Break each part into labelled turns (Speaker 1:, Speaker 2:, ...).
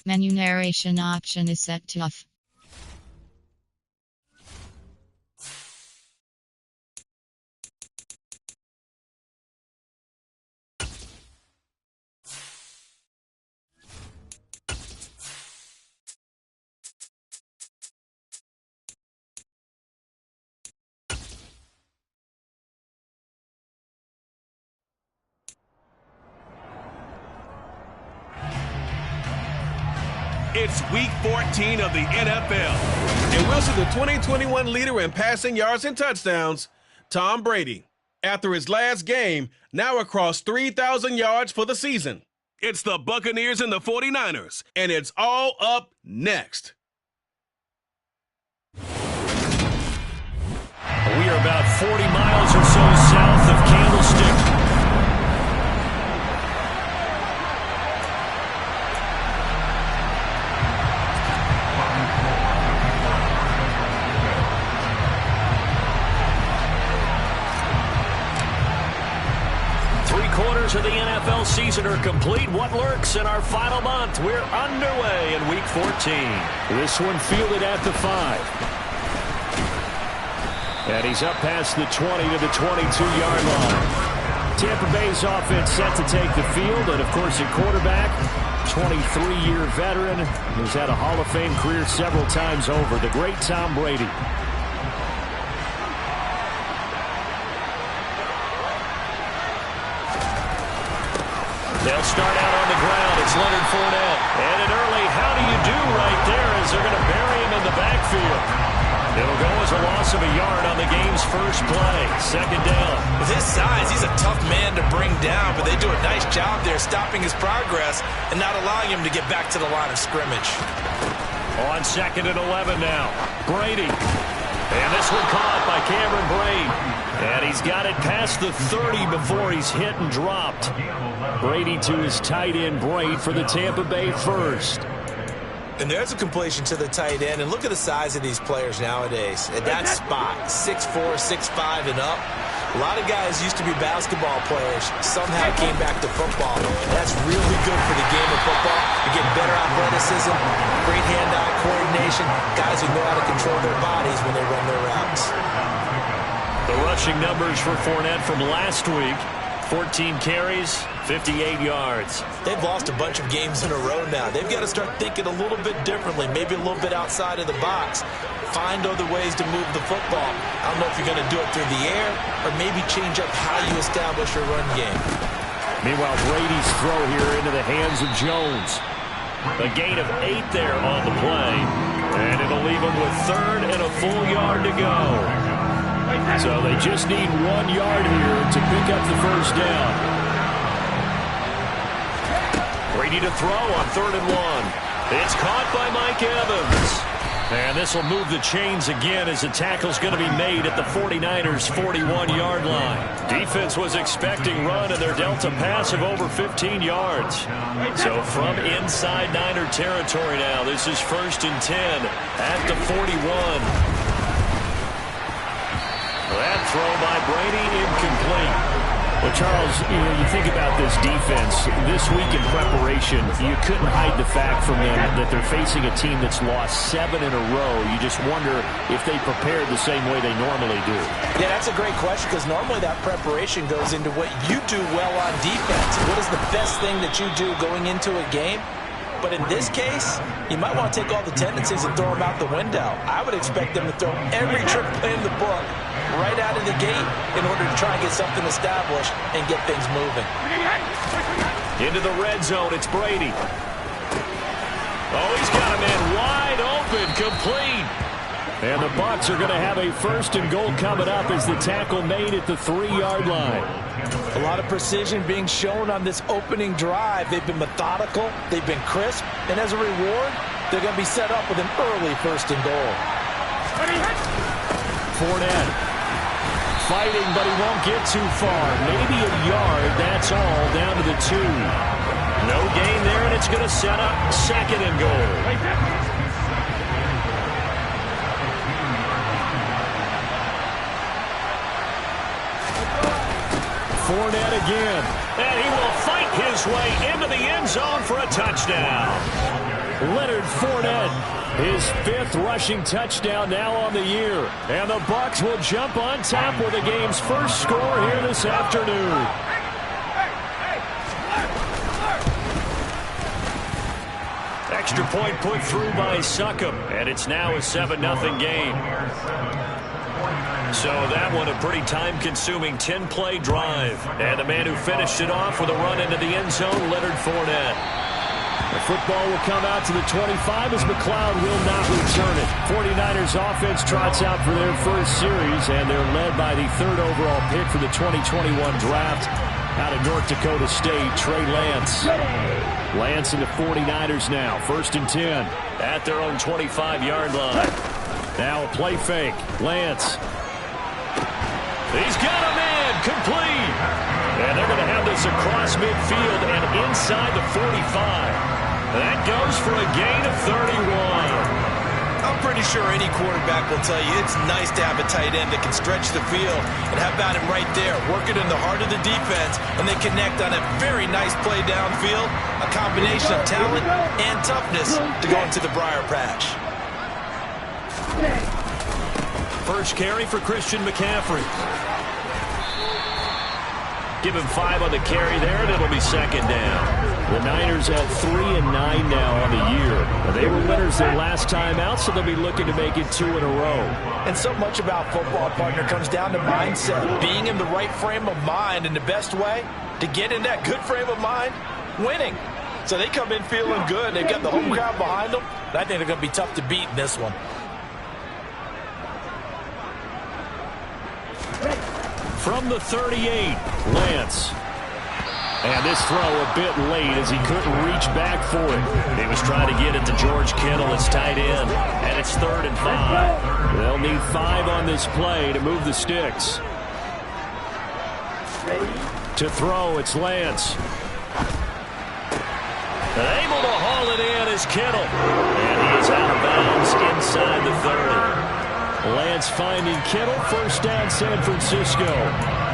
Speaker 1: Menu narration option is set to off.
Speaker 2: It's Week 14 of the NFL, and we'll see the 2021 leader in passing yards and touchdowns, Tom Brady, after his last game, now across 3,000 yards for the season. It's the Buccaneers and the 49ers, and it's all up next.
Speaker 3: We are about 40 miles or so south of Candlestick. 3/4 of the NFL season are complete. What lurks in our final month? We're underway in Week 14. This one fielded at the 5. And he's up past the 20 to the 22-yard line. Tampa Bay's offense set to take the field. And, of course, at quarterback, 23-year veteran who's had a Hall of Fame career several times over, the great Tom Brady. They'll start out on the ground. It's Leonard Fournette. And an early how do you do right there as they're going to bury him in the backfield. It'll go as a loss of a yard on the game's first play. Second down.
Speaker 4: With his size, he's a tough man to bring down, but they do a nice job there stopping his progress and not allowing him to get back to the line of scrimmage.
Speaker 3: On 2nd and 11 now. Brady. And this one caught by Cameron Brate. And he's got it past the 30 before he's hit and dropped. Brady to his tight end, Brate, for the Tampa Bay first.
Speaker 4: And there's a completion to the tight end. And look at the size of these players nowadays. At that spot, 6'4", 6'5", and up. A lot of guys used to be basketball players, somehow came back to football. That's really good for the game of football. You get better athleticism, great hand-eye coordination, guys who know how to control their bodies when they run their routes.
Speaker 3: The rushing numbers for Fournette from last week, 14 carries, 58 yards.
Speaker 4: They've lost a bunch of games in a row now. They've got to start thinking a little bit differently, maybe a little bit outside of the box. Find other ways to move the football. I don't know if you're going to do it through the air or maybe change up how you establish your run game.
Speaker 3: Meanwhile, Brady's throw here into the hands of Jones. A gain of 8 there on the play. And it'll leave him with 3rd and a full yard to go. So they just need 1 yard here to pick up the first down. Brady to throw on 3rd and 1. It's caught by Mike Evans. And this will move the chains again as the tackle's going to be made at the 49ers' 41-yard line. Defense was expecting run, and they're dealt a pass of over 15 yards. So from inside Niner territory now, this is 1st and 10 at the 41. That throw by Brady incomplete. Well, Charles, you think about this defense. This week in preparation, you couldn't hide the fact from them that they're facing a team that's lost 7 in a row. You just wonder if they prepared the same way they normally do.
Speaker 4: Yeah, that's a great question because normally that preparation goes into what you do well on defense. What is the best thing that you do going into a game? But in this case, you might want to take all the tendencies and throw them out the window. I would expect them to throw every trick play in the book right out of the gate in order to try and get something established and get things moving.
Speaker 3: Into the red zone, it's Brady. Oh, he's got a man wide open, complete. And the Bucs are going to have a 1st and goal coming up as the tackle made at the 3-yard line.
Speaker 4: A lot of precision being shown on this opening drive. They've been methodical, they've been crisp, and as a reward, they're going to be set up with an early 1st and goal.
Speaker 3: Fournette fighting, but he won't get too far. Maybe a yard, that's all, down to the 2. No gain there, and it's going to set up 2nd and goal. Fournette again, and he will fight his way into the end zone for a touchdown. Leonard Fournette, his 5th rushing touchdown now on the year. And the Bucs will jump on top with the game's first score here this afternoon. Extra point put through by Succop, and it's now a 7-0 game. So that one a pretty time-consuming 10-play drive. And the man who finished it off with a run into the end zone, Leonard Fournette. The football will come out to the 25 as McLeod will not return it. 49ers offense trots out for their first series, and they're led by the 3rd overall pick for the 2021 draft out of North Dakota State, Trey Lance. Lance in the 49ers now, 1st and 10 at their own 25-yard line. Now a play fake. Lance. He's got a man complete. And they're going to have this across midfield and inside the 45. That goes for a gain of 31.
Speaker 4: I'm pretty sure any quarterback will tell you it's nice to have a tight end that can stretch the field. And how about him right there, work it in the heart of the defense, and they connect on a very nice play downfield. A combination of talent and toughness to go into the briar patch.
Speaker 3: First carry for Christian McCaffrey. Give him 5 on the carry there, and it'll be 2nd down. The Niners at 3-9 now on the year. They were winners their last time out, so they'll be looking to make it 2 in a row.
Speaker 4: And so much about football, partner, comes down to mindset. Being in the right frame of mind, and the best way to get in that good frame of mind, winning. So they come in feeling good. They've got the home crowd behind them. And I think they're going to be tough to beat in this one.
Speaker 3: From the 38, Lance. And this throw a bit late as he couldn't reach back for it. He was trying to get it to George Kittle, his tight end. And it's 3rd and 5. They'll need 5 on this play to move the sticks. To throw, it's Lance. Able to haul it in is Kittle. And he is out of bounds inside the 30. Lance finding Kittle, 1st down San Francisco.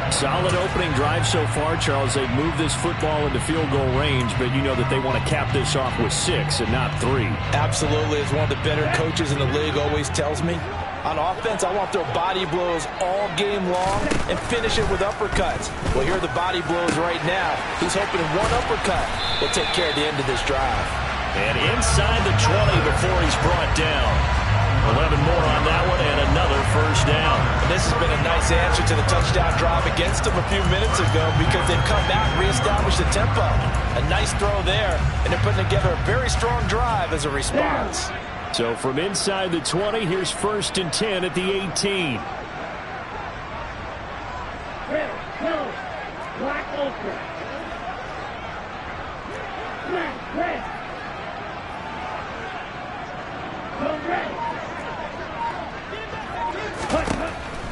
Speaker 3: Solid opening drive so far, Charles. They've moved this football into field goal range, but you know that they want to cap this off with 6 and not 3.
Speaker 4: Absolutely. As one of the better coaches in the league always tells me, on offense, I want their body blows all game long and finish it with uppercuts. Well, here are the body blows right now. He's hoping one uppercut will take care of the end of this drive.
Speaker 3: And inside the 20 before he's brought down. 11 more on that one and another 1st down.
Speaker 4: And this has been a nice answer to the touchdown drive against them a few minutes ago because they've come back and reestablished the tempo. A nice throw there, and they're putting together a very strong drive as a response.
Speaker 3: So from inside the 20, here's 1st and 10 at the 18.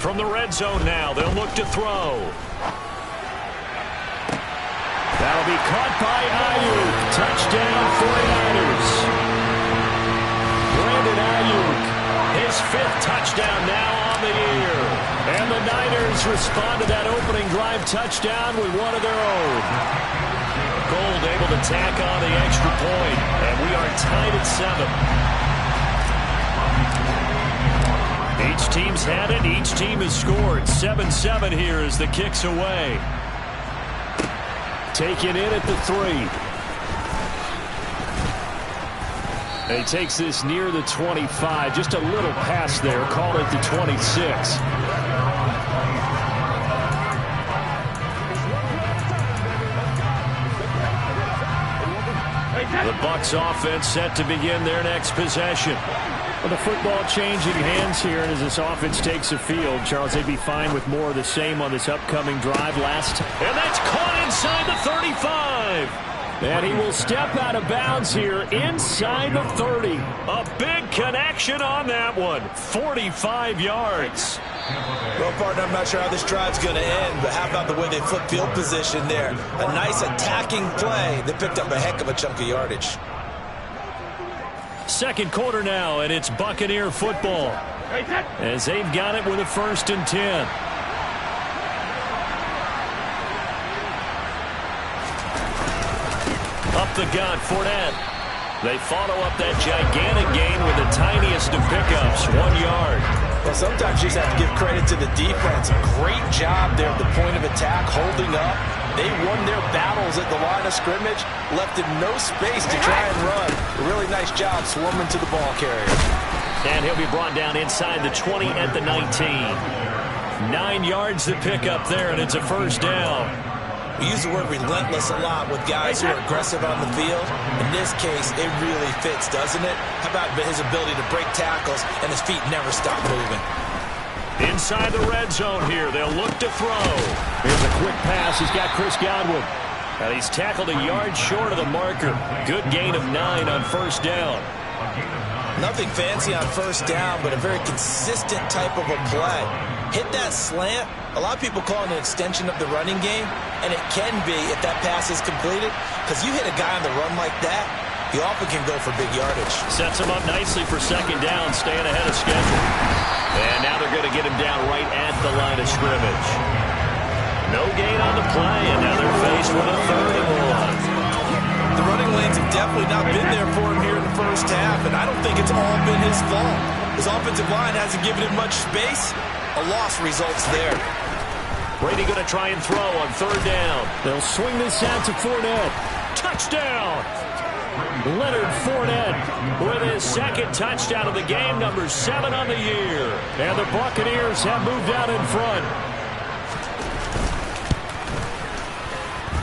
Speaker 3: From the red zone now, they'll look to throw. That'll be caught by Ayuk. Touchdown 49ers. Brandon Ayuk, his 5th touchdown now on the year. And the Niners respond to that opening drive touchdown with one of their own. Gold able to tack on the extra point, and we are tied at 7. Each team's had it. Each team has scored. 7-7 here as the kick's away. Taken in at the 3. He takes this near the 25. Just a little pass there. Call it the 26. The Bucs offense set to begin their next possession. Well, the football changing hands here, and as this offense takes the field, Charles, they'd be fine with more of the same on this upcoming drive. And that's caught inside the 35. And he will step out of bounds here inside the 30. A big connection on that one. 45 yards.
Speaker 4: Well, partner, I'm not sure how this drive's going to end, but how about the way they flip field position there? A nice attacking play. They picked up a heck of a chunk of yardage.
Speaker 3: 2nd quarter now, and it's Buccaneer football as they've got it with a 1st and 10. Up the gut, Fournette. They follow up that gigantic gain with the tiniest of pickups, 1 yard.
Speaker 4: Well, sometimes you just have to give credit to the defense. Great job there at the point of attack, holding up. They won their battles at the line of scrimmage, left in no space to try and run. A really nice job swarming to the ball carrier.
Speaker 3: And he'll be brought down inside the 20 at the 19. 9 yards to pick up there, and it's a first down.
Speaker 4: We use the word relentless a lot with guys who are aggressive on the field. In this case, it really fits, doesn't it? How about his ability to break tackles and his feet never stop moving?
Speaker 3: Inside the red zone here, they'll look to throw. Here's a quick pass. He's got Chris Godwin. And he's tackled a yard short of the marker. Good gain of 9 on first down.
Speaker 4: Nothing fancy on first down, but a very consistent type of a play. Hit that slant. A lot of people call it an extension of the running game, and it can be if that pass is completed, because you hit a guy on the run like that, he often can go for big yardage.
Speaker 3: Sets him up nicely for second down, staying ahead of schedule. And now they're going to get him down right at the line of scrimmage. No gain on the play, and now they're faced with a 3rd and 1.
Speaker 4: The running lanes have definitely not been there for him here in the first half, and I don't think it's all been his fault. His offensive line hasn't given him much space. A loss results there.
Speaker 3: Brady going to try and throw on 3rd down. They'll swing this out to Fournette. Touchdown! Leonard Fournette with his 2nd touchdown of the game, number 7 on the year. And the Buccaneers have moved out in front.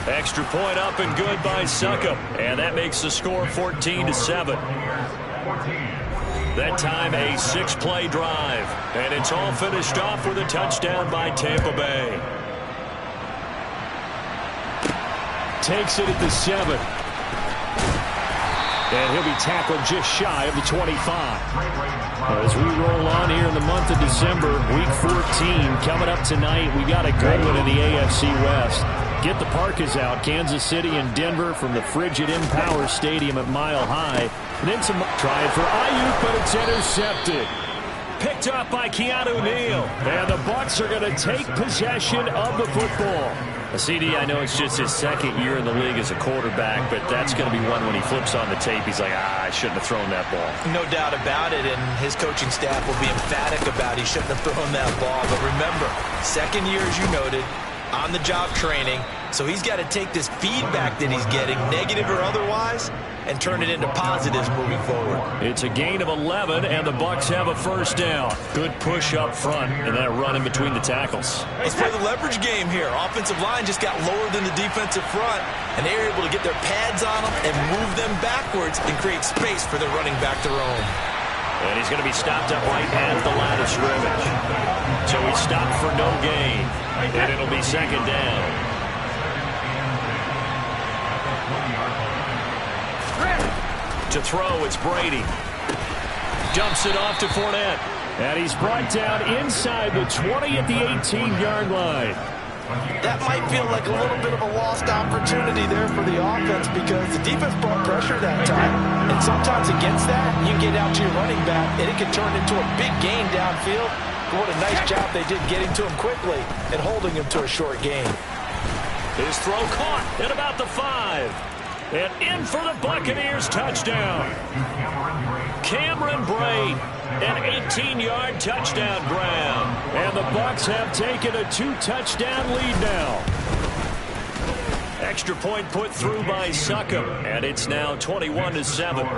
Speaker 3: Extra point up and good by Succop. And that makes the score 14-7. That time a 6-play drive. And it's all finished off with a touchdown by Tampa Bay. Takes it at the 7. And he'll be tackled just shy of the 25. As we roll on here in the month of December, Week 14 coming up tonight. We got a good one in the AFC West. Get the Parkas out, Kansas City and Denver from the frigid Empower Stadium at Mile High. And then some trying for Ayuk, but it's intercepted. Picked up by Keanu Neal. And the Bucs are going to take possession of the football. CD, I know it's just his 2nd year in the league as a quarterback, but that's going to be one when he flips on the tape. He's like, I shouldn't have thrown that ball.
Speaker 4: No doubt about it, and his coaching staff will be emphatic about he shouldn't have thrown that ball. But remember, 2nd year, as you noted, on-the-job training, so he's got to take this feedback that he's getting, negative or otherwise, and turn it into positives moving forward.
Speaker 3: It's a gain of 11, and the Bucs have a first down. Good push up front, and that run in between the tackles.
Speaker 4: Let's play the leverage game here. Offensive line just got lower than the defensive front, and they were able to get their pads on them and move them backwards and create space for their running back to roam.
Speaker 3: And he's going to be stopped up right at the line of scrimmage. So he's stopped for no gain, and it'll be second down. To throw, it's Brady. Dumps it off to Fournette. And he's brought down inside the 20 at the 18-yard line.
Speaker 4: That might feel like a little bit of a lost opportunity there for the offense because the defense brought pressure that time. And sometimes against that, you get out to your running back, and it can turn into a big gain downfield. But what a nice job they did getting to him quickly and holding him to a short gain.
Speaker 3: His throw caught at about the 5. And in for the Buccaneers touchdown. Cameron Brate, an 18-yard touchdown grab. And the Bucs have taken a 2-touchdown lead now. Extra point put through by Succop, and it's now 21-7.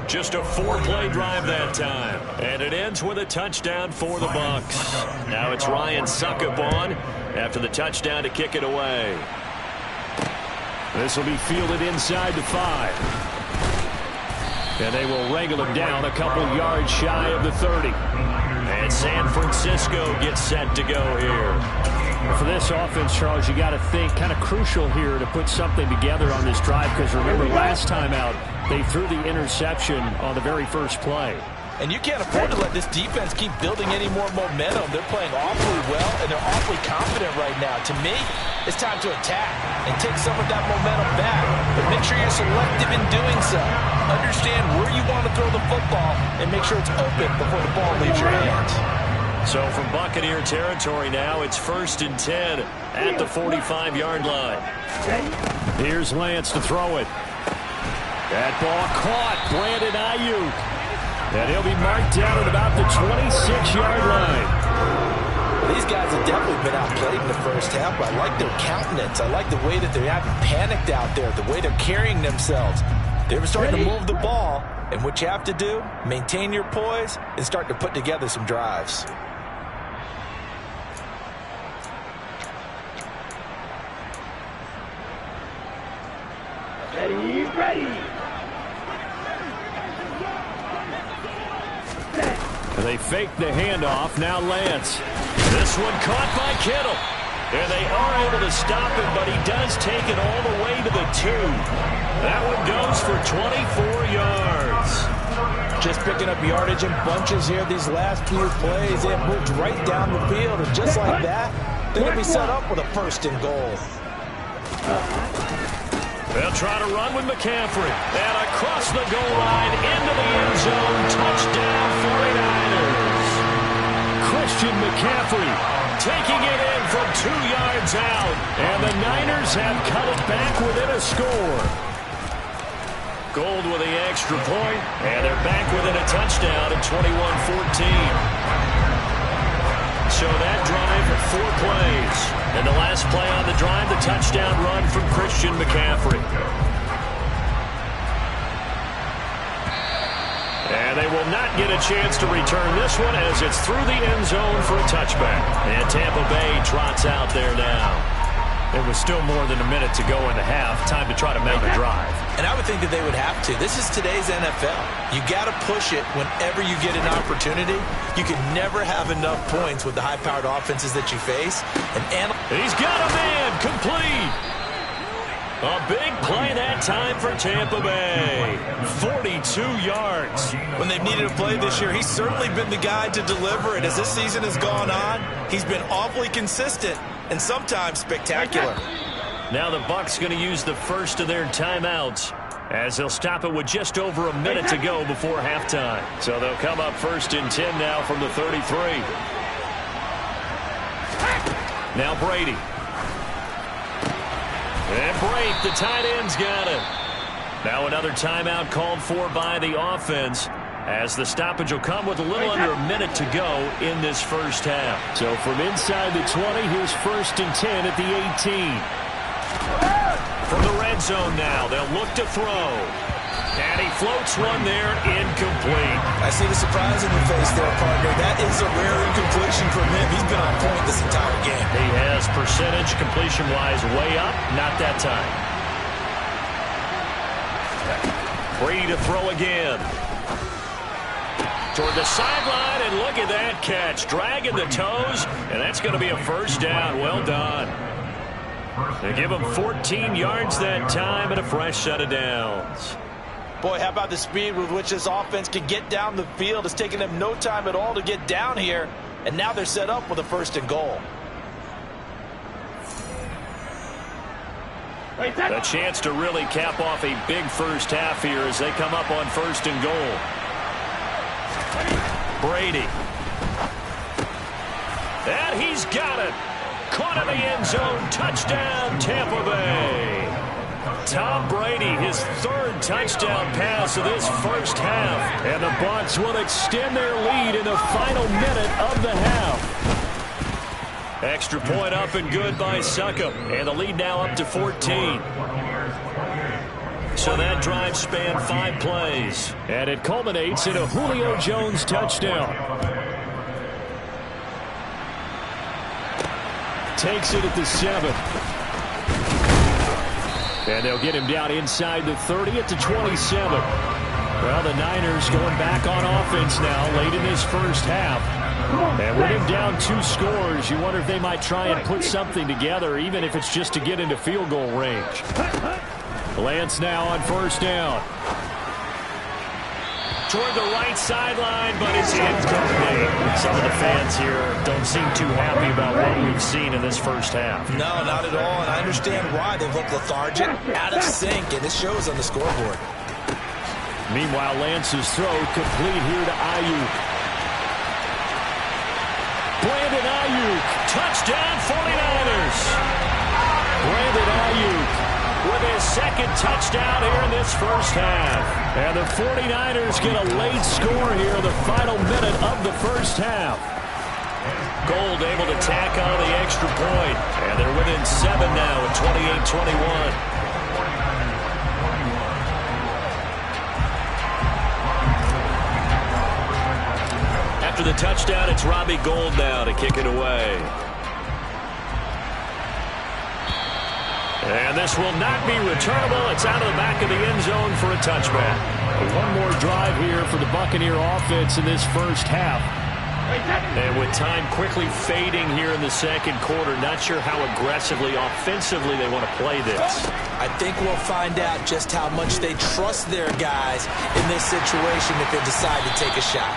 Speaker 3: Just a 4-play drive that time, and it ends with a touchdown for the Bucs. Now it's Ryan Succop on after the touchdown to kick it away. This will be fielded inside the 5. And they will wrangle him down a couple yards shy of the 30. And San Francisco gets set to go here.
Speaker 5: For this offense, Charles, you got to think kind of crucial here to put something together on this drive because remember last time out, they threw the interception on the very first play.
Speaker 4: And you can't afford to let this defense keep building any more momentum. They're playing awfully well, and they're awfully confident right now. To me, it's time to attack and take some of that momentum back. But make sure you're selective in doing so. Understand where you want to throw the football and make sure it's open before the ball leaves your hands.
Speaker 3: So from Buccaneer territory now, it's 1st and 10 at the 45-yard line.
Speaker 5: Here's Lance to throw it. That ball caught. Brandon Ayuk. And he'll be marked down at about the 26-yard line.
Speaker 4: These guys have definitely been outplayed in the first half, but I like their countenance. I like the way that they haven't panicked out there, the way they're carrying themselves. They're starting to move the ball, and what you have to do, maintain your poise and start to put together some drives.
Speaker 6: Ready.
Speaker 5: They fake the handoff. Now Lance.
Speaker 3: This one caught by Kittle. And they are able to stop him, but he does take it all the way to the 2. That one goes for 24 yards.
Speaker 4: Just picking up yardage in bunches here these last few plays. They have moved right down the field, and just like that, they're going to be set up with a 1st and goal.
Speaker 3: They'll try to run with McCaffrey. And across the goal line, into the end zone. Touchdown, 49ers.
Speaker 5: Christian McCaffrey
Speaker 3: Taking it in from 2 yards out.
Speaker 5: And the Niners have cut it back within a score.
Speaker 3: Gold with the extra point, and they're back within a touchdown at 21-14. So that drive, 4 plays. And the last play on the drive, the touchdown run from Christian McCaffrey. And they will not get a chance to return this one as it's through the end zone for a touchback. And Tampa Bay trots out there now.
Speaker 5: It was still more than a minute to go in the half. Time to try to mount a drive.
Speaker 4: And I would think that they would have to. This is today's NFL. You got to push it whenever you get an opportunity. You can never have enough points with the high-powered offenses that you face. And
Speaker 3: he's got a man complete. A big play that time for Tampa Bay. 42 yards.
Speaker 4: When they've needed a play this year, he's certainly been the guy to deliver it. As this season has gone on, he's been awfully consistent and sometimes spectacular.
Speaker 3: Now the Bucs going to use the first of their timeouts as they'll stop it with just over a minute to go before halftime. So they'll come up 1st and 10 now from the 33. Now Brady. And Brake, the tight end's got it. Now another timeout called for by the offense as the stoppage will come with a little under a minute to go in this first half.
Speaker 5: So from inside the 20, here's 1st and 10 at the 18.
Speaker 3: From the red zone now, they'll look to throw. And he floats one there, incomplete.
Speaker 4: I see the surprise in your face there, partner. That is a rare incompletion from him. He's been on point this entire game.
Speaker 3: He has percentage completion-wise way up, not that time. Brady to throw again. Toward the sideline, and look at that catch. Dragging the toes, and that's going to be a 1st down. Well done. They give him 14 yards that time and a fresh set of downs.
Speaker 4: Boy, how about the speed with which this offense can get down the field? It's taken them no time at all to get down here, and now they're set up with a 1st and goal.
Speaker 3: A chance to really cap off a big first half here as they come up on 1st and goal. Brady. And he's got it. Caught in the end zone. Touchdown, Tampa Bay. Tom Brady, his 3rd touchdown pass of this first half.
Speaker 5: And the Bucs will extend their lead in the final minute of the half.
Speaker 3: Extra point up and good by Succop. And the lead now up to 14. So that drive spanned 5 plays.
Speaker 5: And it culminates in a Julio Jones touchdown. Takes it at the 7. And they'll get him down inside the 30 at the 27. Well, the Niners going back on offense now late in this first half. And with him down 2 scores, you wonder if they might try and put something together, even if it's just to get into field goal range. Lance now on 1st down.
Speaker 3: Toward the right sideline, but it's incomplete. Some of the fans here don't seem too happy about what we've seen in this first half.
Speaker 4: No, not at all, and I understand why. They've looked lethargic, out of sync, and it shows on the scoreboard.
Speaker 5: Meanwhile, Lance's throw complete here to Ayuk. Brandon Ayuk.
Speaker 3: Touchdown, 49ers.
Speaker 5: Brandon Ayuk
Speaker 3: with his second touchdown here in this first half. And the 49ers get a late score here in the final minute of the first half. Gold able to tack on the extra point. And they're within 7 now at 28-21. After the touchdown, it's Robbie Gould now to kick it away. And this will not be returnable. It's out of the back of the end zone for a touchback. One more drive here for the Buccaneer offense in this first half. And with time quickly fading here in the second quarter, not sure how aggressively, offensively they want to play this.
Speaker 4: I think we'll find out just how much they trust their guys in this situation if they decide to take a shot.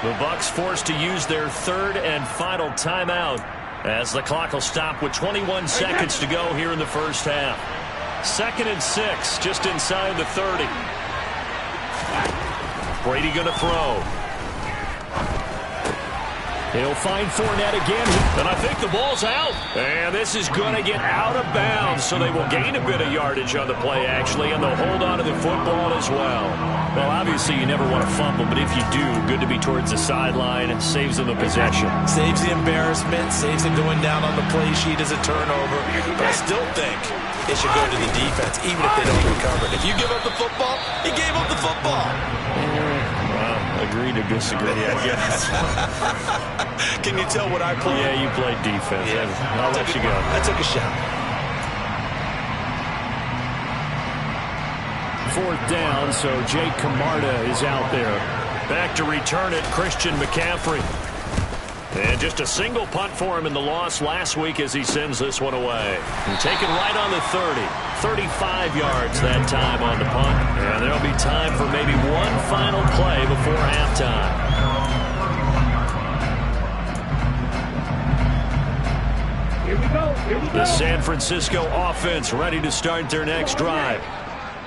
Speaker 3: The Bucs forced to use their third and final timeout as the clock will stop with 21 seconds to go here in the first half. 2nd and 6, just inside the 30. Brady going to throw. He'll find Fournette again. And I think the ball's out. And this is going to get out of bounds, so they will gain a bit of yardage on the play, actually, and they'll hold on to the football as well. Well, obviously, you never want to fumble, but if you do, good to be towards the sideline. It saves them the possession.
Speaker 4: Saves the embarrassment, saves it going down on the play sheet as a turnover. But I still think it should go to the defense, even if they don't recover it. If you give up the football, you gave up the football.
Speaker 3: Agree to disagree, I guess.
Speaker 4: Can you tell what I played?
Speaker 3: Yeah, you played defense. Yeah. I'll let you go.
Speaker 4: I took a shot.
Speaker 3: 4th down, so Jake Camarda is out there. Back to return it, Christian McCaffrey. And just a single punt for him in the loss last week as he sends this one away. And taken right on the 30. 35 yards that time on the punt. And there'll be time for maybe one final play before halftime. The San Francisco offense ready to start their next drive.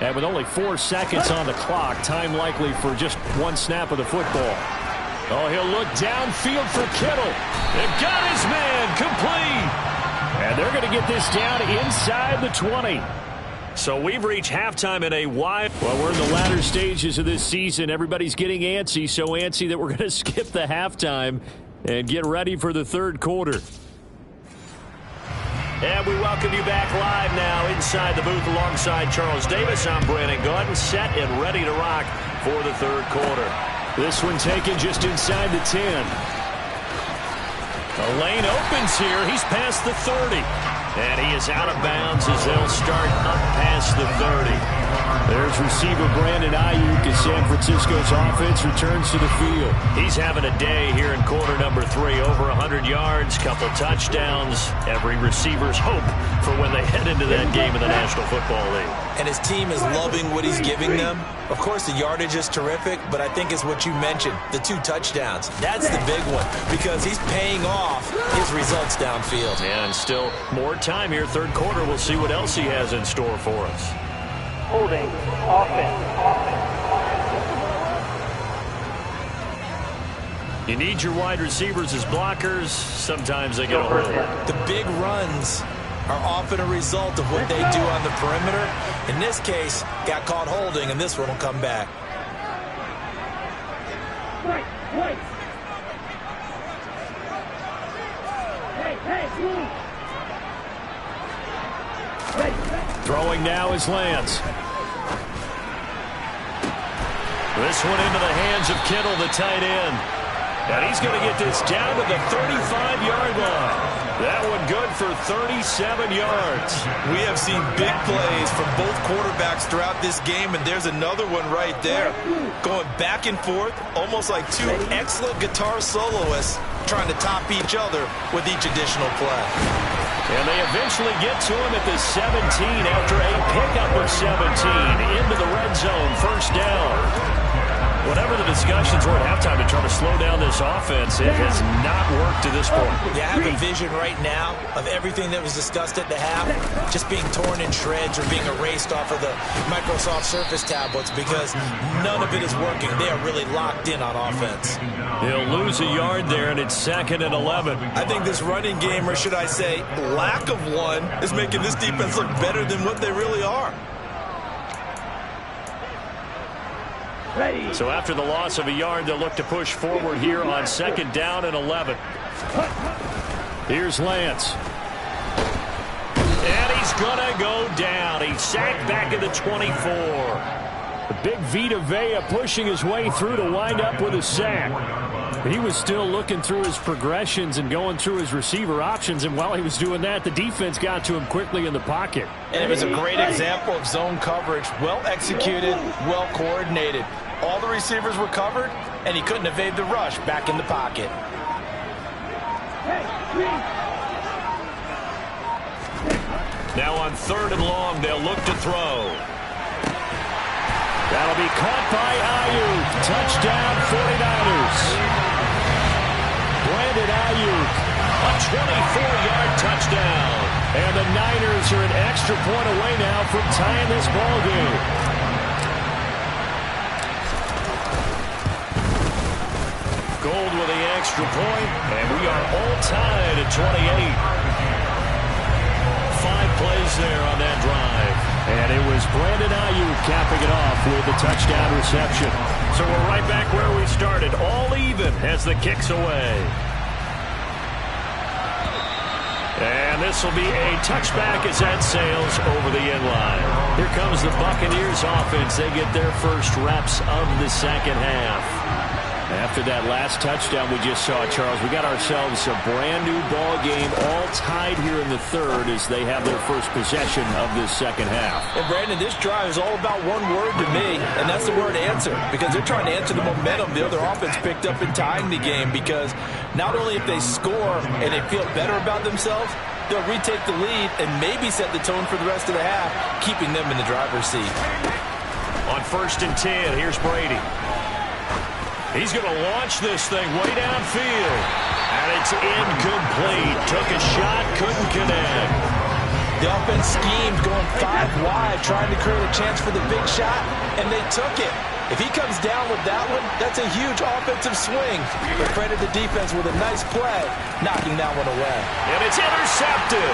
Speaker 3: And with only 4 seconds on the clock, time likely for just one snap of the football. Oh, he'll look downfield for Kittle. They've got his man complete. And they're going to get this down inside the 20. So we've reached halftime in a wide. Well, we're in the latter stages of this season. Everybody's getting antsy, so antsy that we're going to skip the halftime and get ready for the third quarter. And we welcome you back live now inside the booth alongside Charles Davis. I'm Brandon Gaudin, set and ready to rock for the third quarter. This one taken just inside the 10. The lane opens here. He's past the 30. And he is out of bounds as they'll start up past the 30. There's receiver Brandon Ayuk as San Francisco's offense returns to the field. He's having a day here in quarter number 3. Over 100 yards, couple touchdowns. Every receiver's hope for when they head into that game in the National Football League.
Speaker 4: And his team is loving what he's giving them. Of course, the yardage is terrific, but I think it's what you mentioned, the 2 touchdowns. That's the big one because he's paying off his results downfield.
Speaker 3: And still more time here, third quarter. We'll see what else he has in store for us.
Speaker 6: Holding, offense.
Speaker 3: You need your wide receivers as blockers. Sometimes they get a hold.
Speaker 4: The big runs are often a result of what they do on the perimeter. In this case, got caught holding, and this one will come back.
Speaker 3: Throwing now is Lance. This one into the hands of Kittle, the tight end. And he's going to get this down to the 35-yard line. That one good for 37 yards.
Speaker 4: We have seen big plays from both quarterbacks throughout this game, and there's another one right there. Going back and forth, almost like 2 excellent guitar soloists trying to top each other with each additional play.
Speaker 3: And they eventually get to him at the 17 after a pickup of 17 into the red zone. First down. Whatever the discussions were at halftime to try to slow down this offense. It has not worked to this point.
Speaker 4: Yeah, I have a vision right now of everything that was discussed at the half just being torn in shreds or being erased off of the Microsoft Surface tablets because none of it is working. They are really locked in on offense.
Speaker 3: They'll lose a yard there, and it's 2nd and 11.
Speaker 4: I think this running game, or should I say lack of one, is making this defense look better than what they really are.
Speaker 3: So after the loss of a yard, they'll look to push forward here on 2nd down and 11. Here's Lance. And he's going to go down. He's sacked back at the 24. The big Vita Vea pushing his way through to wind up with a sack. He was still looking through his progressions and going through his receiver options, and while he was doing that, the defense got to him quickly in the pocket.
Speaker 4: And it was a great example of zone coverage. Well executed, well coordinated. All the receivers were covered, and he couldn't evade the rush back in the pocket.
Speaker 3: Now on 3rd and long, they'll look to throw. That'll be caught by Ayuk. Touchdown, 49ers. Brandon Ayuk, a 24-yard touchdown. And the Niners are an extra point away now from tying this ball game. Gold with the extra point, and we are all tied at 28. 5 plays there on that drive. And it was Brandon Ayuk capping it off with the touchdown reception. So we're right back where we started, all even as the kick's away. And this will be a touchback as that sails over the end line. Here comes the Buccaneers offense. They get their first reps of the second half. After that last touchdown we just saw, Charles, we got ourselves a brand new ball game, all tied here in the 3rd as they have their first possession of this second half.
Speaker 4: And Brandon, this drive is all about one word to me, and that's the word answer, because they're trying to answer the momentum the other offense picked up in tying the game, because not only if they score and they feel better about themselves, they'll retake the lead and maybe set the tone for the rest of the half, keeping them in the driver's seat.
Speaker 3: On 1st and 10, here's Brady. He's going to launch this thing way downfield. And it's incomplete. Took a shot, couldn't connect.
Speaker 4: The offense schemed going 5 wide, trying to create a chance for the big shot, and they took it. If he comes down with that one, that's a huge offensive swing. But credit the defense with a nice play, knocking that one away.
Speaker 3: And it's intercepted.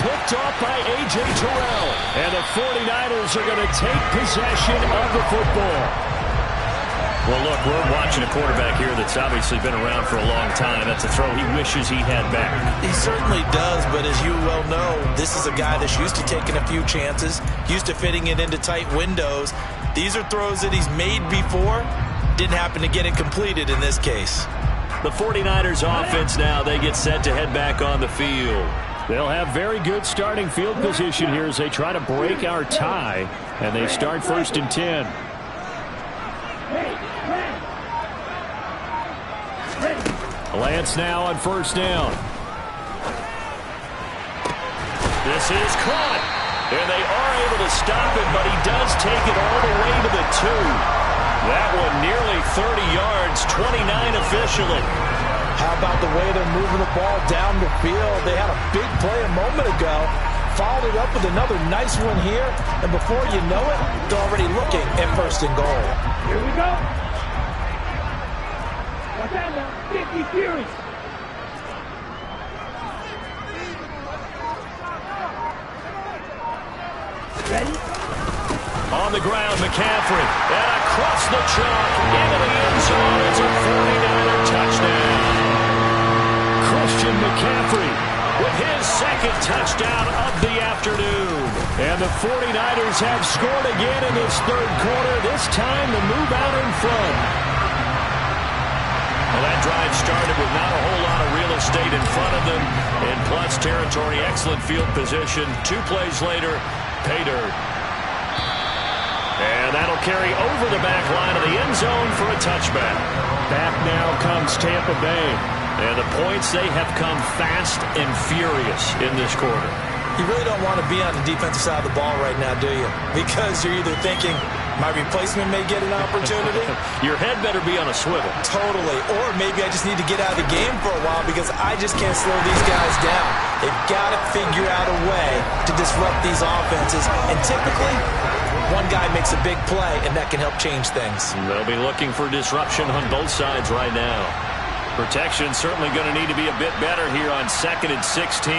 Speaker 3: Picked off by A.J. Terrell. And the 49ers are going to take possession of the football. Well, look, we're watching a quarterback here that's obviously been around for a long time. That's a throw he wishes he had back.
Speaker 4: He certainly does, but as you well know, this is a guy that's used to taking a few chances, used to fitting it into tight windows. These are throws that he's made before. Didn't happen to get it completed in this case.
Speaker 3: The 49ers offense now, they get set to head back on the field. They'll have very good starting field position here as they try to break our tie, and they start 1st and 10. Lance now on 1st down. This is caught. And they are able to stop it, but he does take it all the way to the 2. That one nearly 30 yards, 29 officially.
Speaker 4: How about the way they're moving the ball down the field? They had a big play a moment ago. Followed it up with another nice one here. And before you know it, they're already looking at 1st and goal.
Speaker 6: Here we go. Watch out now. 50 series. Ready?
Speaker 3: On the ground, McCaffrey. And across the chalk into the end zone. It's a 49er touchdown. Christian McCaffrey with his 2nd touchdown of the afternoon. And the 49ers have scored again in this 3rd quarter. This time to move out in front. Well, that drive started with not a whole lot of real estate in front of them. In plus territory, excellent field position. 2 plays later, pay dirt. And that'll carry over the back line of the end zone for a touchback. Back now comes Tampa Bay. And the points, they have come fast and furious in this quarter.
Speaker 4: You really don't want to be on the defensive side of the ball right now, do you? Because you're either thinking, My replacement may get an opportunity.
Speaker 3: Your head better be on a swivel.
Speaker 4: Totally. Or maybe I just need to get out of the game for a while because I just can't slow these guys down. They've got to figure out a way to disrupt these offenses. And typically, one guy makes a big play, and that can help change things.
Speaker 3: They'll be looking for disruption on both sides right now. Protection certainly going to need to be a bit better here on 2nd and 16.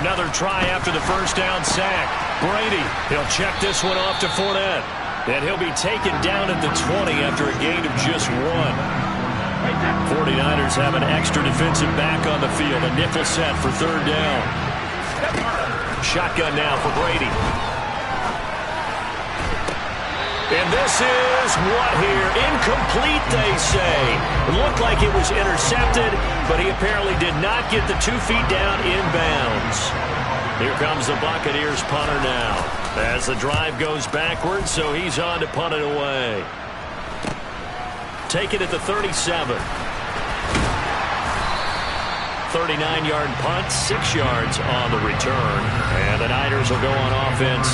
Speaker 3: Another try after the first down sack. Brady, he'll check this one off to Fournette. And he'll be taken down at the 20 after a gain of just 1. 49ers have an extra defensive back on the field. A nickel set for 3rd down. Shotgun now for Brady. And this is what here? Incomplete, they say. It looked like it was intercepted, but he apparently did not get the 2 feet down inbounds. Here comes the Buccaneers punter now. As the drive goes backwards, so he's on to punt it away. Take it at the 37. 39-yard punt, 6 yards on the return. And the Niners will go on offense,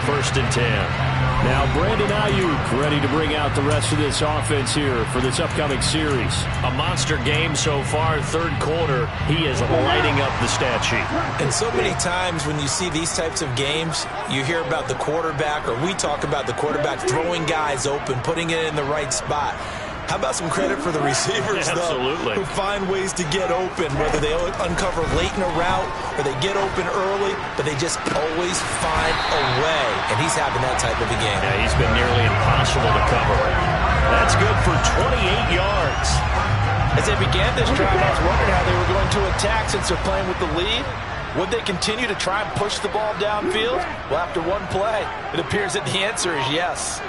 Speaker 3: 1st and 10. Now Brandon Ayuk ready to bring out the rest of this offense here for this upcoming series. A monster game so far, 3rd quarter. He is lighting up the stat sheet.
Speaker 4: And so many times when you see these types of games, you hear about the quarterback, or we talk about the quarterback throwing guys open, putting it in the right spot. How about some credit for the receivers,
Speaker 3: Absolutely.
Speaker 4: though, who find ways to get open, whether they uncover late in a route or they get open early, but they just always find a way. And he's having that type of a game.
Speaker 3: Yeah, he's been nearly impossible to cover. That's good for 28 yards.
Speaker 7: As they began this drive, I was wondering how they were going to attack since they're playing with the lead. Would they continue to try and push the ball downfield? Well, after one play, it appears that the answer is yes.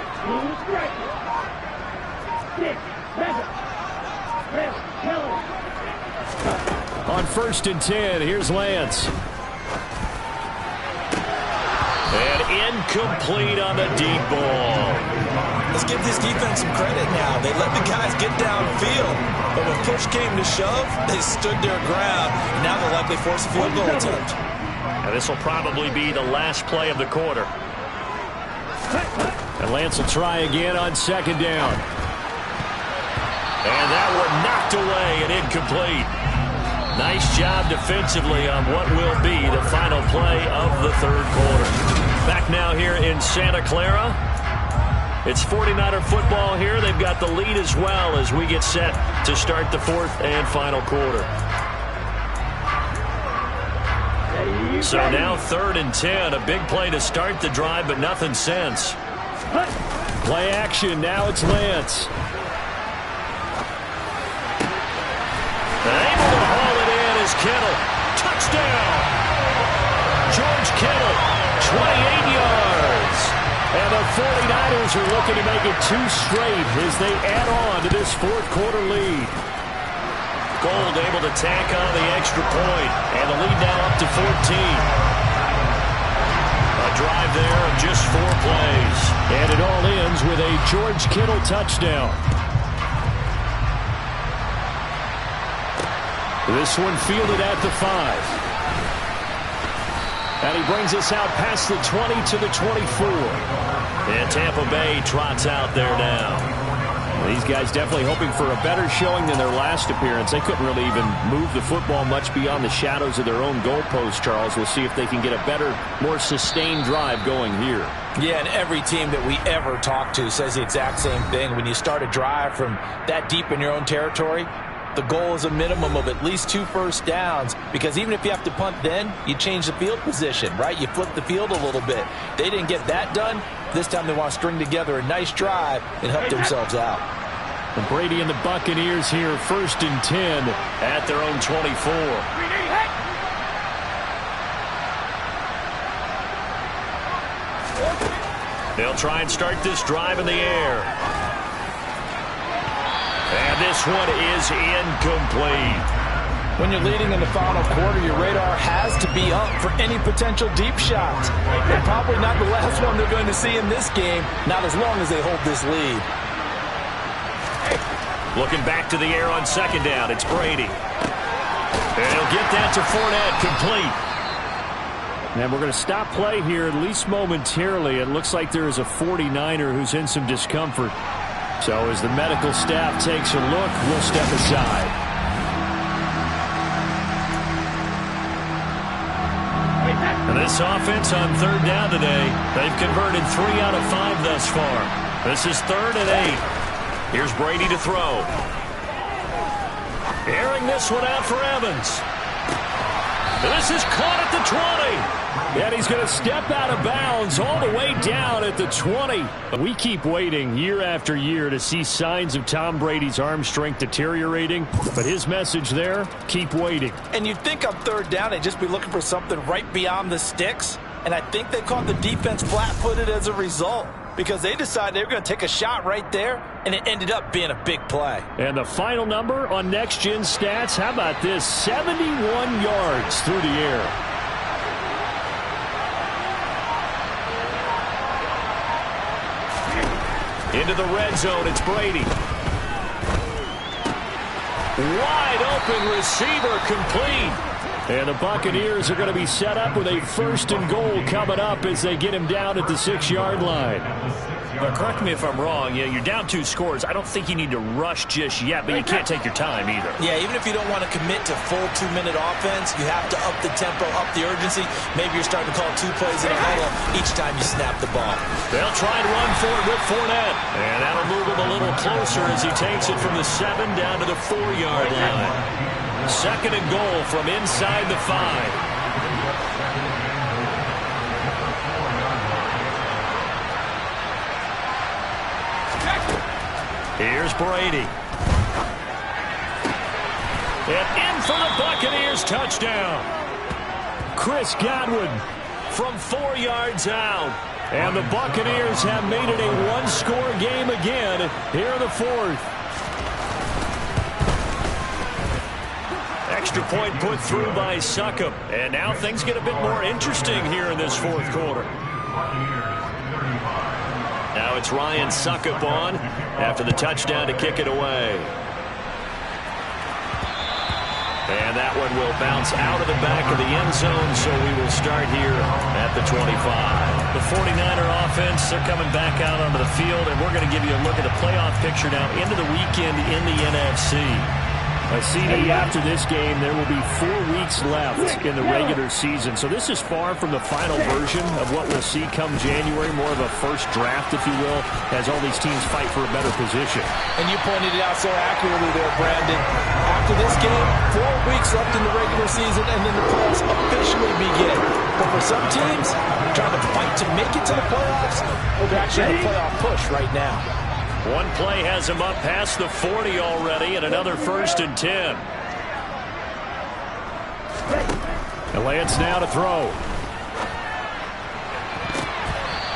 Speaker 5: On 1st and 10, here's Lance.
Speaker 3: And incomplete on the deep ball.
Speaker 4: Let's give this defense some credit now. They let the guys get downfield, but when push came to shove, they stood their ground. And now they'll likely force a field goal attempt.
Speaker 3: And this will probably be the last play of the quarter.
Speaker 5: And Lance will try again on 2nd down.
Speaker 3: And that one knocked away and incomplete. Nice job defensively on what will be the final play of the 3rd quarter. Back now here in Santa Clara. It's 49er football here. They've got the lead as well as we get set to start the 4th and final quarter. So now 3rd and 10. A big play to start the drive, but nothing since.
Speaker 5: Play action. Now it's Lance.
Speaker 3: Able to haul it in is Kittle. Touchdown! George Kittle, 28 yards.
Speaker 5: And the 49ers are looking to make it 2 straight as they add on to this 4th quarter lead.
Speaker 3: Gold able to tack on the extra point, and the lead now up to 14. A drive there of just 4 plays.
Speaker 5: And it all ends with a George Kittle touchdown. This one fielded at the 5. And he brings us out past the 20 to the 24.
Speaker 3: And Tampa Bay trots out there now.
Speaker 5: These guys definitely hoping for a better showing than their last appearance. They couldn't really even move the football much beyond the shadows of their own goalpost, Charles. We'll see if they can get a better, more sustained drive going here.
Speaker 7: Yeah, and every team that we ever talk to says the exact same thing. When you start a drive from that deep in your own territory, the goal is a minimum of at least 2 first downs, because even if you have to punt then, you change the field position, right? You flip the field a little bit. They didn't get that done. This time they want to string together a nice drive and help themselves out.
Speaker 5: And Brady and the Buccaneers here, 1st and 10
Speaker 3: at their own 24. They'll try and start this drive in the air. And this one is incomplete.
Speaker 7: When you're leading in the final quarter, your radar has to be up for any potential deep shots. And probably not the last one they're going to see in this game, not as long as they hold this lead.
Speaker 3: Looking back to the air on 2nd down, it's Brady. And he'll get that to Fournette, complete.
Speaker 5: And we're going to stop play here, at least momentarily. It looks like there is a 49er who's in some discomfort. So as the medical staff takes a look, we'll step aside. And this offense on third down today, they've converted 3 out of 5 thus far. This is 3rd and 8. Here's Brady to throw. Airing this one out for Evans. This is caught at the 20. And he's going to step out of bounds all the way down at the 20. We keep waiting year after year to see signs of Tom Brady's arm strength deteriorating. But his message there, keep waiting.
Speaker 7: And you'd think on third down they'd just be looking for something right beyond the sticks. And I think they caught the defense flat-footed as a result, because they decided they were going to take a shot right there, and it ended up being a big play.
Speaker 5: And the final number on Next Gen Stats, how about this? 71 yards through the air. Into the red zone, it's Brady. Wide open receiver, complete. And the Buccaneers are going to be set up with a 1st and goal coming up as they get him down at the 6-yard line.
Speaker 3: But correct me if I'm wrong. Yeah, you're down 2 scores. I don't think you need to rush just yet, but you can't take your time either.
Speaker 7: Yeah, even if you don't want to commit to full 2-minute offense, you have to up the tempo, up the urgency. Maybe you're starting to call 2 plays in a huddle each time you snap the ball.
Speaker 3: They'll try and run for it with Fournette. And that'll move him a little closer as he takes it from the 7 down to the 4-yard line. 2nd and goal from inside the 5. Here's Brady. And in for the Buccaneers, touchdown.
Speaker 5: Chris Godwin
Speaker 3: From 4 yards out.
Speaker 5: And the Buccaneers have made it a 1-score game again here in the 4th.
Speaker 3: Extra point put through by Succop. And now things get a bit more interesting here in this 4th quarter. Now it's Ryan Succop on after the touchdown to kick it away. And that one will bounce out of the back of the end zone, so we will start here at the 25. The 49er offense, they're coming back out onto the field, and we're going to give you a look at the playoff picture now into the weekend in the NFC.
Speaker 5: CD, after this game, there will be 4 weeks left in the regular season. So this is far from the final version of what we'll see come January, more of a first draft, if you will, as all these teams fight for a better position.
Speaker 7: And you pointed it out so accurately there, Brandon. After this game, 4 weeks left in the regular season, and then the playoffs officially begin. But for some teams, trying to fight to make it to the playoffs, they're actually in a playoff push right now.
Speaker 3: One play has him up past the 40 already, and another 1st and 10.
Speaker 5: And Lance now to throw.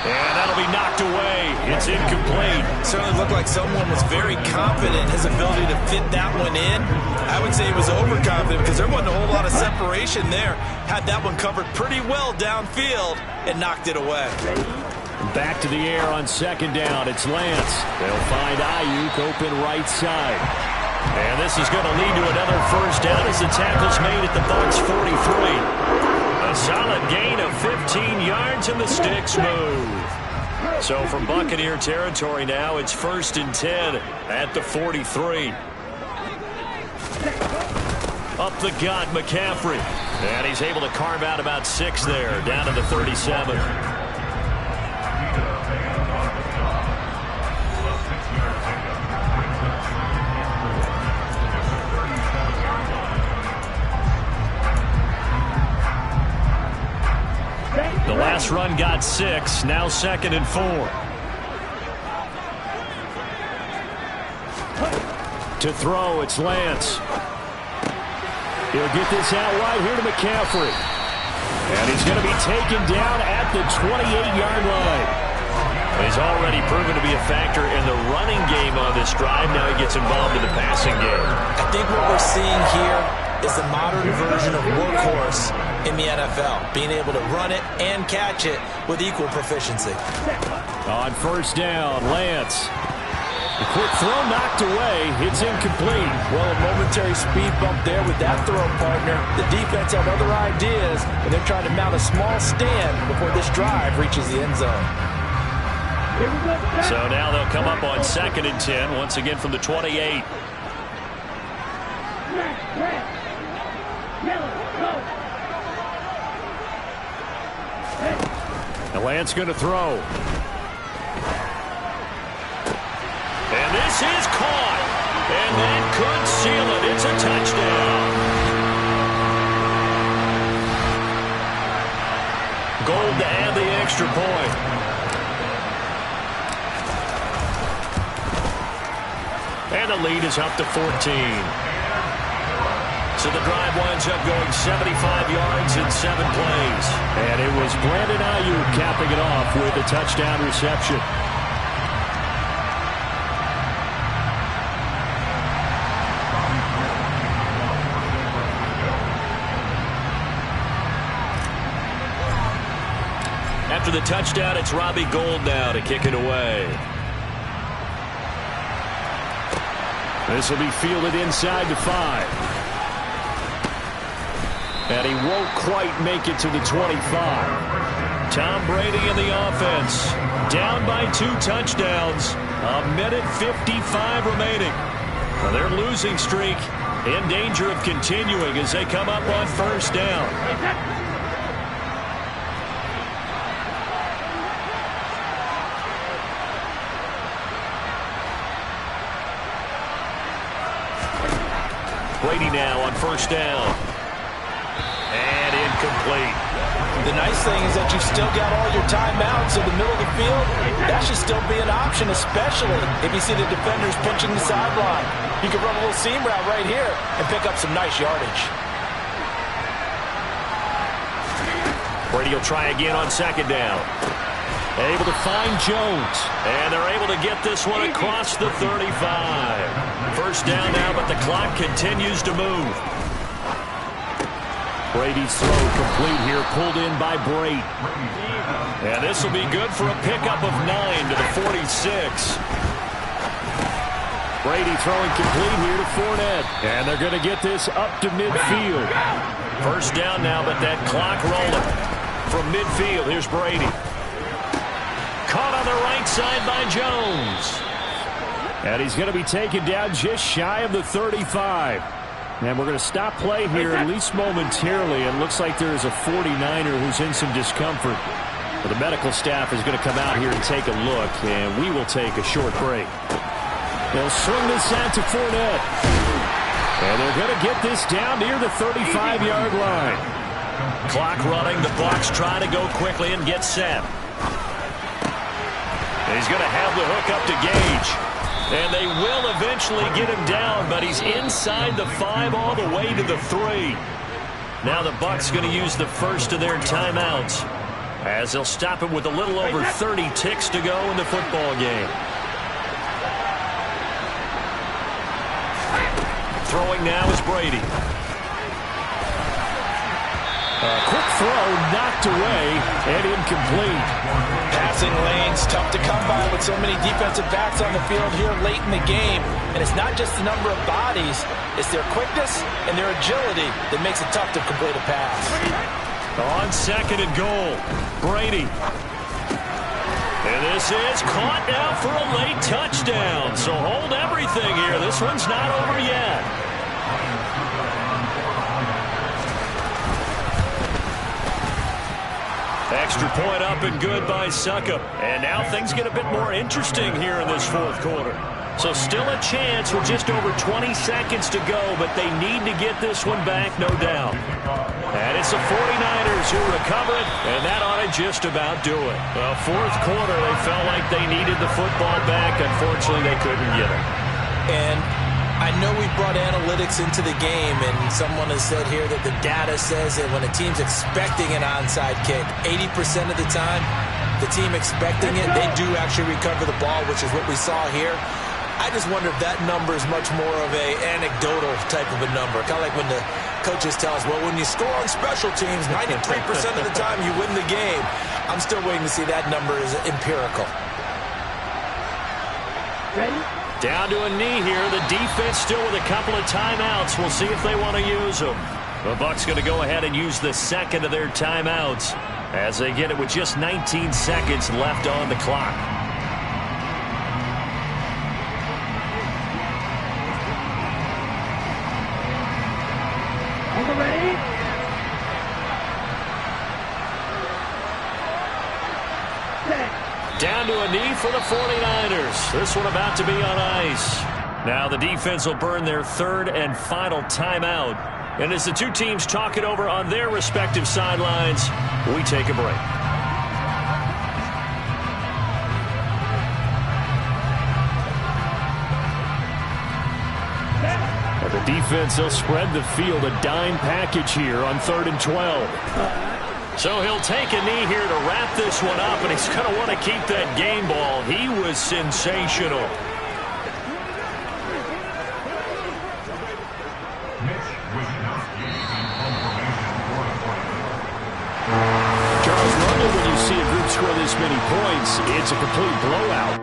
Speaker 3: And that'll be knocked away. It's incomplete.
Speaker 7: Certainly looked like someone was very confident in his ability to fit that one in. I would say he was overconfident because there wasn't a whole lot of separation there. Had that one covered pretty well downfield and knocked it away.
Speaker 5: Back to the air on 2nd down. It's Lance. They'll find Ayuk open right side.
Speaker 3: And this is going to lead to another 1st down as the tackle's made at the Bucs 43. A solid gain of 15 yards and the sticks move. So from Buccaneer territory now, it's 1st and 10 at the 43. Up the gut, McCaffrey. And he's able to carve out about 6 there, down to the 37. The last run got 6, now 2nd and 4.
Speaker 5: To throw, it's Lance. He'll get this out wide here to McCaffrey. And he's going to be taken down at the 28-yard line.
Speaker 3: He's already proven to be a factor in the running game on this drive. Now he gets involved in the passing game.
Speaker 7: I think what we're seeing here is the modern version of workhorse in the NFL, being able to run it and catch it with equal proficiency.
Speaker 5: On 1st down, Lance. The quick throw knocked away. It's incomplete.
Speaker 7: Well, a momentary speed bump there with that throw, partner. The defense had other ideas, and they're trying to mount a small stand before this drive reaches the end zone.
Speaker 5: So now they'll come up on 2nd and 10, once again from the 28. The Lance going to throw. And this is caught. And that could seal it. It's a touchdown. Gold to add the extra point. And the lead is up to 14. So the drive winds up going 75 yards in 7 plays. And it was Brandon Ayuk capping it off with a touchdown reception. After the touchdown, it's Robbie Gould now to kick it away. This will be fielded inside the 5. And he won't quite make it to the 25. Tom Brady in the offense. Down by 2 touchdowns. 1:55 remaining. Well, their losing streak in danger of continuing as they come up on 1st down. Brady now on 1st down. And incomplete.
Speaker 7: The nice thing is that you've still got all your timeouts in the middle of the field. That should still be an option, especially if you see the defenders pinching the sideline. You can run a little seam route right here and pick up some nice yardage.
Speaker 5: Brady will try again on 2nd down. Able to find Jones. And they're able to get this one across the 35. 1st down now, but the clock continues to move. Brady's throw complete here, pulled in by Brate. And this will be good for a pickup of 9 to the 46. Brady throwing complete here to Fournette. And they're going to get this up to midfield. 1st down now, but that clock rolling. From midfield, here's Brady. Caught on the right side by Jones. And he's going to be taken down just shy of the 35. And we're going to stop play here, at least momentarily. It looks like there is a 49er who's in some discomfort. But the medical staff is going to come out here and take a look, and we will take a short break. They'll swing this out to Fournette. And they're going to get this down near the 35-yard line. Clock running. The Bucs try to go quickly and get set. And he's going to have the hook up to Gage. And they will eventually get him down, but he's inside the 5 all the way to the 3. Now the Bucs going to use the first of their timeouts as they'll stop him with a little over 30 ticks to go in the football game. Throwing now is Brady. Quick throw knocked away and incomplete.
Speaker 7: Passing lanes tough to come by with so many defensive backs on the field here late in the game. And it's not just the number of bodies, it's their quickness and their agility that makes it tough to complete a pass.
Speaker 5: On 2nd and goal, Brady. And this is caught now for a late touchdown. So hold everything here. This one's not over yet. Extra point up and good by Succop. And now things get a bit more interesting here in this 4th quarter. So still a chance with just over 20 seconds to go, but they need to get this one back, no doubt. And it's the 49ers who recover it, and that ought to just about do it. Well, 4th quarter, they felt like they needed the football back. Unfortunately, they couldn't get it.
Speaker 7: And I know we brought analytics into the game, and someone has said here that the data says that when a team's expecting an onside kick, 80% of the time, the team expecting it, they do actually recover the ball, which is what we saw here. I just wonder if that number is much more of a anecdotal type of a number. Kind of like when the coaches tell us, well, when you score on special teams, 93% of the time you win the game. I'm still waiting to see that number is empirical.
Speaker 6: Ready?
Speaker 3: Down to a knee here. The defense still with a couple of timeouts. We'll see if they want to use them. The Bucs going to go ahead and use the second of their timeouts as they get it with just 19 seconds left on the clock.
Speaker 6: Are you ready?
Speaker 3: Down to a knee for the 49ers. This one about to be on ice. Now the defense will burn their third and final timeout. And as the two teams talk it over on their respective sidelines, we take a break. And the defense will spread the field, a dime package here on 3rd and 12. So he'll take a knee here to wrap this one up, and he's going to want to keep that game ball. He was sensational. Charles, normally when you see a group score this many points, it's a complete blowout.